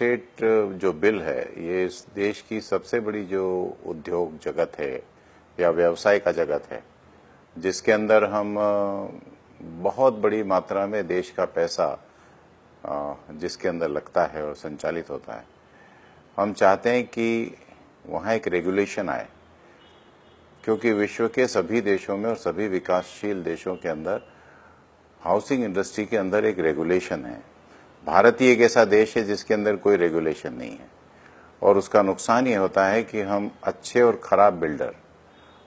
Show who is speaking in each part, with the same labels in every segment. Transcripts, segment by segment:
Speaker 1: Estate जो bill है, ये इस देश की सबसे बड़ी जो उद्योग जगत है या व्यवसाय का जगत है, जिसके अंदर हम बहुत बड़ी मात्रा में देश का पैसा जिसके अंदर लगता है और संचालित होता है। हम चाहते हैं कि वहाँ एक रेगुलेशन आए, क्योंकि विश्व के सभी देशों में और सभी विकासशील देशों के अंदर हाउसिंग इंडस्ट्री के अंदर एक रेगुलेशन है। भारत ही एक ऐसा देश है जिसके अंदर कोई रेगुलेशन नहीं है, और उसका नुकसान ये होता है कि हम अच्छे और खराब बिल्डर,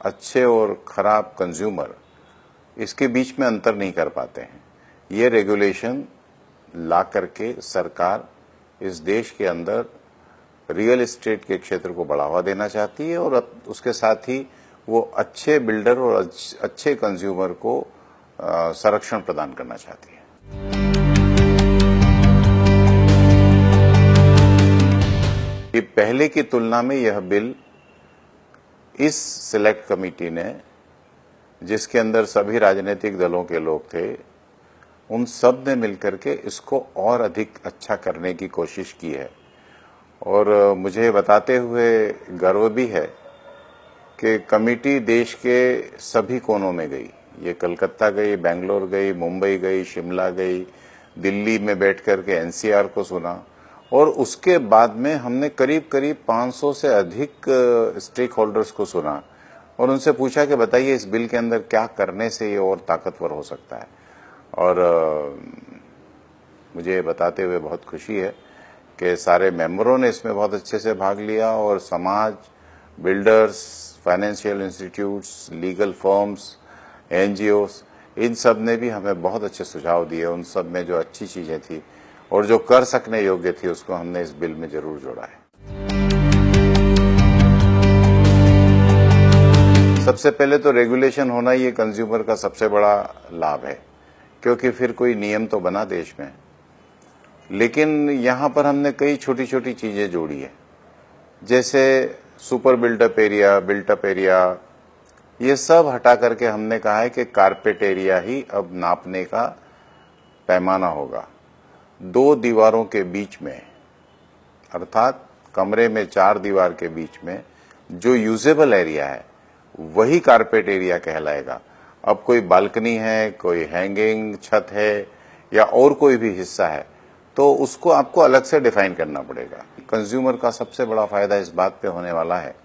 Speaker 1: अच्छे और खराब कंज्यूमर, इसके बीच में अंतर नहीं कर पाते हैं। ये रेगुलेशन ला करके सरकार इस देश के अंदर रियल एस्टेट के क्षेत्र को बढ़ावा देना चाहती है, और उसके साथ ही वो अच्छे बिल्डर और अच्छे कंज्यूमर को संरक्षण प्रदान करना चाहती है। कि पहले की तुलना में यह बिल इस सिलेक्ट कमेटी ने, जिसके अंदर सभी राजनीतिक दलों के लोग थे, उन सब ने मिलकर के इसको और अधिक अच्छा करने की कोशिश की है। और मुझे बताते हुए गर्व भी है कि कमेटी देश के सभी कोनों में गई। ये कलकत्ता गई, बेंगलोर गई, मुंबई गई, शिमला गई, दिल्ली में बैठ करके एनसीआर को सुना, और उसके बाद में हमने करीब करीब 500 से अधिक स्टेक होल्डर्स को सुना और उनसे पूछा कि बताइए इस बिल के अंदर क्या करने से ये और ताकतवर हो सकता है। और मुझे बताते हुए बहुत खुशी है कि सारे मेंबरों ने इसमें बहुत अच्छे से भाग लिया, और समाज, builders, financial institutes, legal firms, NGOs, इन सब ने भी हमें बहुत अच्छे सुझाव दिए। उन सब में जो अच्छी चीजें थी और जो कर सकने योग्य थी, उसको हमने इस बिल में जरूर जोड़ा है। सबसे पहले तो रेगुलेशन होना ये कंज्यूमर का सबसे बड़ा लाभ है, क्योंकि फिर कोई नियम तो बना देश में। लेकिन यहाँ पर हमने कई छोटी छोटी चीजें जोड़ी है, जैसे super built up area, built up area, ये सब हटा करके हमने कहा है कि कारपेट एरिया ही अब नापने का पैमाना होगा। 2 दीवारों के बीच में, अर्थात कमरे में 4 दीवार के बीच में जो यूजेबल एरिया है वही कारपेट एरिया कहलाएगा। अब कोई बालकनी है, कोई हैंगिंग छत है, या और कोई भी हिस्सा है, तो उसको आपको अलग से डिफाइन करना पड़ेगा। कंज्यूमर का सबसे बड़ा फायदा इस बात पे होने वाला है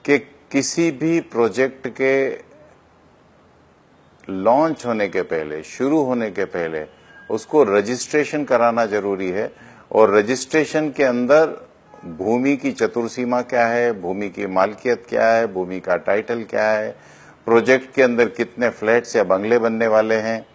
Speaker 1: कि किसी भी प्रोजेक्ट के लॉन्च होने के पहले, शुरू होने के पहले उसको रजिस्ट्रेशन कराना जरूरी है, और रजिस्ट्रेशन के अंदर भूमि की चतुर्सीमा क्या है, भूमि की मालकियत क्या है, भूमि का टाइटल क्या है, प्रोजेक्ट के अंदर कितने फ्लैट्स या बंगले बनने वाले हैं,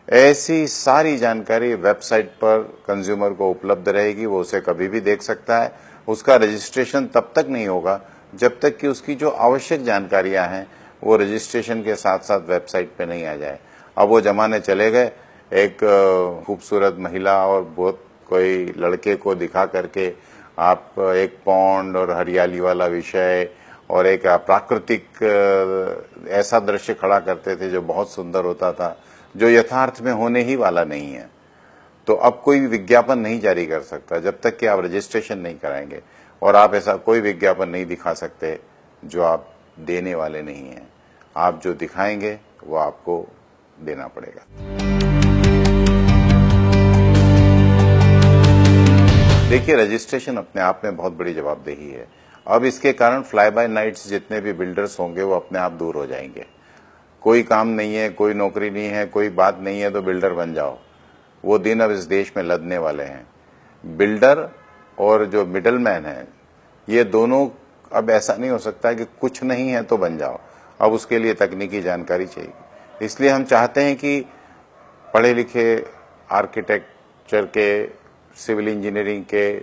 Speaker 1: ऐसी सारी जानकारी वेबसाइट पर कंज्यूमर को उपलब्ध रहेगी। वो उसे कभी भी देख सकता है। उसका रजिस्ट्रेशन तब तक नहीं होगा जब तक कि उसकी जो आवश्यक जानकारियां हैं वो रजिस्ट्रेशन के साथ साथ वेबसाइट पे नहीं आ जाए। अब वो जमाने चले गए, एक खूबसूरत महिला और बहुत कोई लड़के को दिखा करके आप एक पॉन्ड और हरियाली वाला विषय और एक प्राकृतिक ऐसा दृश्य खड़ा करते थे जो बहुत सुंदर होता था, जो यथार्थ में होने ही वाला नहीं है। तो अब कोई विज्ञापन नहीं जारी कर सकता जब तक कि आप रजिस्ट्रेशन नहीं कराएंगे, और आप ऐसा कोई विज्ञापन नहीं दिखा सकते जो आप देने वाले नहीं हैं। आप जो दिखाएंगे वो आपको देना पड़ेगा। देखिए, रजिस्ट्रेशन अपने आप में बहुत बड़ी जवाबदेही है। अब इसके कारण फ्लाई बाय नाइट्स जितने भी बिल्डर्स होंगे वो अपने आप दूर हो जाएंगे। कोई काम नहीं है, कोई नौकरी नहीं है, कोई बात नहीं है तो बिल्डर बन जाओ, वो दिन अब इस देश में लदने वाले हैं। बिल्डर और जो मिडलमैन है, ये दोनों अब ऐसा नहीं हो सकता कि कुछ नहीं है तो बन जाओ। अब उसके लिए तकनीकी जानकारी चाहिए। इसलिए हम चाहते हैं कि पढ़े लिखे आर्किटेक्चर के, सिविल इंजीनियरिंग के,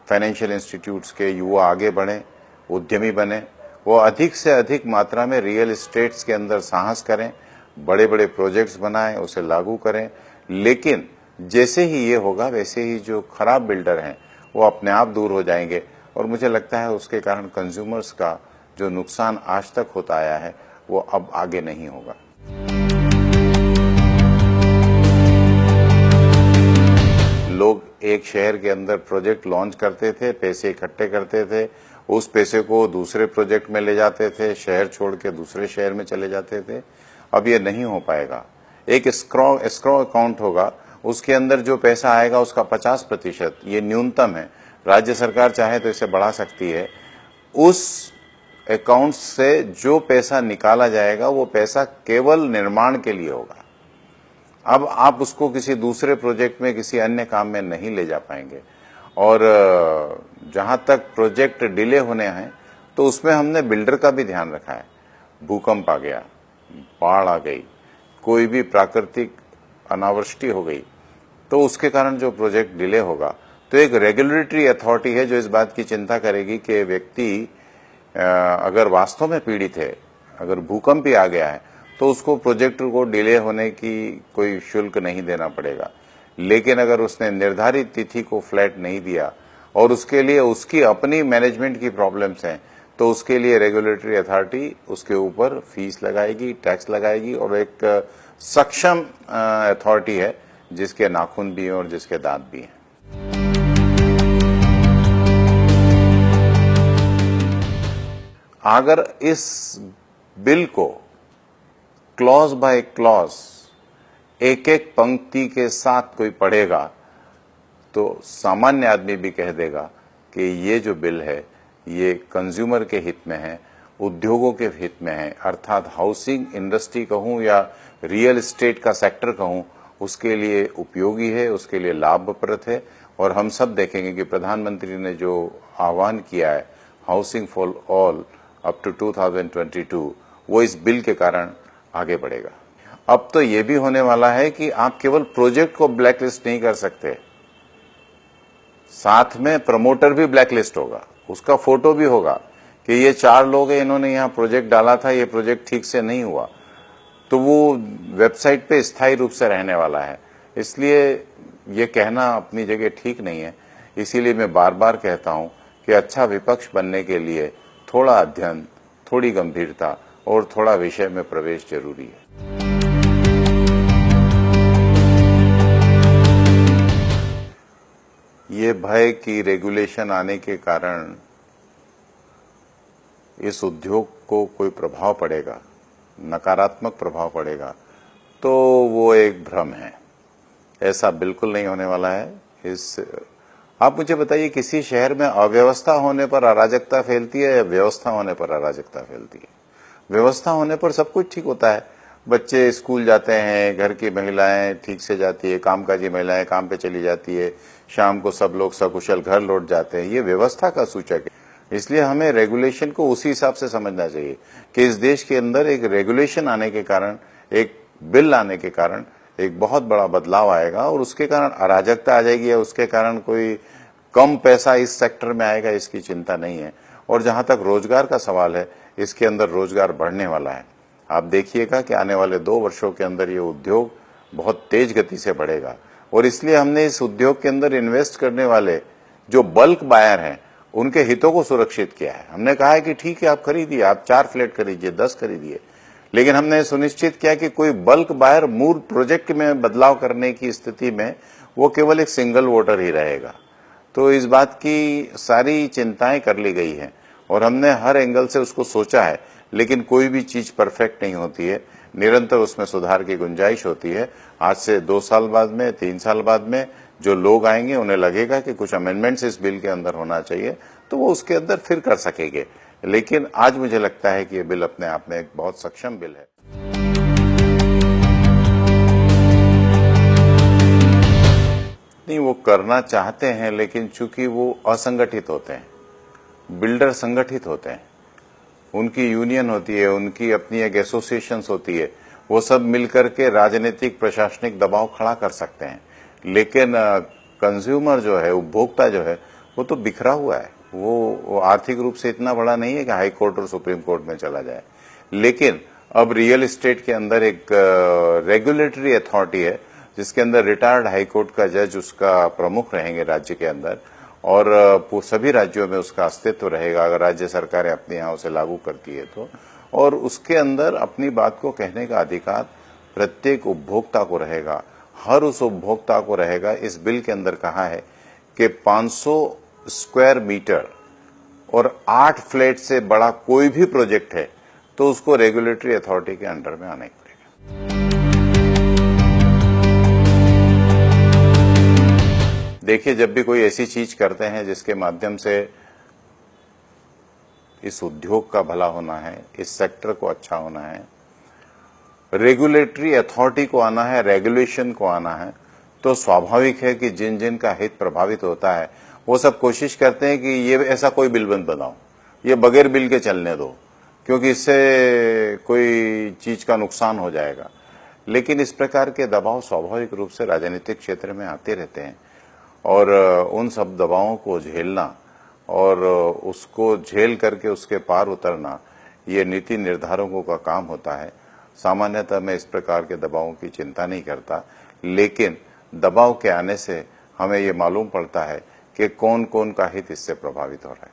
Speaker 1: फाइनेंशियल इंस्टीट्यूट्स के युवा आगे बढ़ें, उद्यमी बने, वो अधिक से अधिक मात्रा में रियल एस्टेट्स के अंदर साहस करें, बड़े बड़े प्रोजेक्ट्स बनाएं, उसे लागू करें। लेकिन जैसे ही ये होगा वैसे ही जो खराब बिल्डर हैं वो अपने आप दूर हो जाएंगे, और मुझे लगता है उसके कारण कंज्यूमर्स का जो नुकसान आज तक होता आया है वो अब आगे नहीं होगा। लोग एक शहर के अंदर प्रोजेक्ट लॉन्च करते थे, पैसे इकट्ठे करते थे, उस पैसे को दूसरे प्रोजेक्ट में ले जाते थे, शहर छोड़ के दूसरे शहर में चले जाते थे। अब ये नहीं हो पाएगा। एक एस्क्रो अकाउंट होगा, उसके अंदर जो पैसा आएगा उसका 50%, ये न्यूनतम है। राज्य सरकार चाहे तो इसे बढ़ा सकती है। उस अकाउंट से जो पैसा निकाला जाएगा वो पैसा केवल निर्माण के लिए होगा। अब आप उसको किसी दूसरे प्रोजेक्ट में, किसी अन्य काम में नहीं ले जा पाएंगे। और जहां तक प्रोजेक्ट डिले होने हैं तो उसमें हमने बिल्डर का भी ध्यान रखा है। भूकंप आ गया, बाढ़ आ गई, कोई भी प्राकृतिक अनावृष्टि हो गई तो उसके कारण जो प्रोजेक्ट डिले होगा, तो एक रेगुलेटरी अथॉरिटी है जो इस बात की चिंता करेगी कि व्यक्ति अगर वास्तव में पीड़ित है, अगर भूकंप ही आ गया है, तो उसको प्रोजेक्ट को डिले होने की कोई शुल्क नहीं देना पड़ेगा। लेकिन अगर उसने निर्धारित तिथि को फ्लैट नहीं दिया और उसके लिए उसकी अपनी मैनेजमेंट की प्रॉब्लम्स हैं, तो उसके लिए रेगुलेटरी अथॉरिटी उसके ऊपर फीस लगाएगी, टैक्स लगाएगी। और एक सक्षम अथॉरिटी है जिसके नाखून भी हैं और जिसके दांत भी हैं। अगर इस बिल को क्लॉज बाय क्लॉज, एक एक पंक्ति के साथ कोई पढ़ेगा तो सामान्य आदमी भी कह देगा कि ये जो बिल है ये कंज्यूमर के हित में है, उद्योगों के हित में है। अर्थात हाउसिंग इंडस्ट्री कहूं या रियल एस्टेट का सेक्टर कहूं, उसके लिए उपयोगी है, उसके लिए लाभप्रद है। और हम सब देखेंगे कि प्रधानमंत्री ने जो आह्वान किया है housing for all up to 2022, वो इस बिल के कारण आगे बढ़ेगा। अब तो ये भी होने वाला है कि आप केवल प्रोजेक्ट को ब्लैकलिस्ट नहीं कर सकते, साथ में प्रमोटर भी ब्लैकलिस्ट होगा, उसका फोटो भी होगा कि ये 4 लोग हैं, इन्होंने यहाँ प्रोजेक्ट डाला था, ये प्रोजेक्ट ठीक से नहीं हुआ, तो वो वेबसाइट पे स्थायी रूप से रहने वाला है। इसलिए ये कहना अपनी जगह ठीक नहीं है। इसीलिए मैं बार बार कहता हूं कि अच्छा विपक्ष बनने के लिए थोड़ा अध्ययन, थोड़ी गंभीरता और थोड़ा विषय में प्रवेश जरूरी है। ये भय कि रेगुलेशन आने के कारण इस उद्योग को कोई प्रभाव पड़ेगा, नकारात्मक प्रभाव पड़ेगा, तो वो एक भ्रम है। ऐसा बिल्कुल नहीं होने वाला है। आप मुझे बताइए, किसी शहर में अव्यवस्था होने पर अराजकता फैलती है या व्यवस्था होने पर अराजकता फैलती है? व्यवस्था होने पर सब कुछ ठीक होता है, बच्चे स्कूल जाते हैं, घर की महिलाएं ठीक से जाती है, कामकाजी महिलाएं काम पे चली जाती है, शाम को सब लोग सकुशल घर लौट जाते हैं। ये व्यवस्था का सूचक है। इसलिए हमें रेगुलेशन को उसी हिसाब से समझना चाहिए कि इस देश के अंदर एक रेगुलेशन आने के कारण, एक बिल आने के कारण एक बहुत बड़ा बदलाव आएगा और उसके कारण अराजकता आ जाएगी या उसके कारण कोई कम पैसा इस सेक्टर में आएगा, इसकी चिंता नहीं है। और जहां तक रोजगार का सवाल है, इसके अंदर रोजगार बढ़ने वाला है। आप देखिएगा कि आने वाले 2 वर्षों के अंदर ये उद्योग बहुत तेज गति से बढ़ेगा और इसलिए हमने इस उद्योग के अंदर इन्वेस्ट करने वाले जो बल्क बायर हैं उनके हितों को सुरक्षित किया है। हमने कहा है कि ठीक है, आप खरीदिए, आप 4 फ्लैट खरीदिए, 10 खरीदिए, लेकिन हमने सुनिश्चित किया कि कोई बल्क बायर मूल प्रोजेक्ट में बदलाव करने की स्थिति में वो केवल एक सिंगल वोटर ही रहेगा। तो इस बात की सारी चिंताएं कर ली गई हैं और हमने हर एंगल से उसको सोचा है। लेकिन कोई भी चीज परफेक्ट नहीं होती है, निरंतर उसमें सुधार की गुंजाइश होती है। आज से 2 साल बाद में, 3 साल बाद में जो लोग आएंगे उन्हें लगेगा कि कुछ अमेंडमेंट्स इस बिल के अंदर होना चाहिए, तो वो उसके अंदर फिर कर सकेंगे। लेकिन आज मुझे लगता है कि ये बिल अपने आप में एक बहुत सक्षम बिल है। नहीं, वो करना चाहते हैं, लेकिन चूंकि वो असंगठित होते हैं, बिल्डर संगठित होते हैं, उनकी यूनियन होती है, उनकी अपनी एक एसोसिएशंस होती है, वो सब मिलकर के राजनीतिक प्रशासनिक दबाव खड़ा कर सकते हैं। लेकिन कंज्यूमर जो है, उपभोक्ता जो है, वो तो बिखरा हुआ है। वो आर्थिक रूप से इतना बड़ा नहीं है कि हाई कोर्ट और सुप्रीम कोर्ट में चला जाए। लेकिन अब रियल एस्टेट के अंदर एक रेगुलेटरी अथॉरिटी है जिसके अंदर रिटायर्ड हाई कोर्ट का जज उसका प्रमुख रहेंगे राज्य के अंदर, और सभी राज्यों में उसका अस्तित्व रहेगा अगर राज्य सरकारें अपने यहाँ उसे लागू करती है तो। और उसके अंदर अपनी बात को कहने का अधिकार प्रत्येक उपभोक्ता को रहेगा, हर उस उपभोक्ता को रहेगा। इस बिल के अंदर कहा है कि 500 स्क्वायर मीटर और 8 फ्लैट से बड़ा कोई भी प्रोजेक्ट है तो उसको रेगुलेटरी अथॉरिटी के अंडर में आना ही पड़ेगा। देखिए, जब भी कोई ऐसी चीज करते हैं जिसके माध्यम से इस उद्योग का भला होना है, इस सेक्टर को अच्छा होना है, रेगुलेटरी अथॉरिटी को आना है, रेगुलेशन को आना है, तो स्वाभाविक है कि जिन जिन का हित प्रभावित होता है वो सब कोशिश करते हैं कि ये ऐसा कोई बिल बंद बनाओ, ये बगैर बिल के चलने दो, क्योंकि इससे कोई चीज का नुकसान हो जाएगा। लेकिन इस प्रकार के दबाव स्वाभाविक रूप से राजनीतिक क्षेत्र में आते रहते हैं और उन सब दबावों को झेलना और उसको झेल करके उसके पार उतरना ये नीति निर्धारकों का काम होता है। सामान्यतः मैं इस प्रकार के दबावों की चिंता नहीं करता, लेकिन दबाव के आने से हमें ये मालूम पड़ता है कि कौन कौन का हित इससे प्रभावित हो रहा है।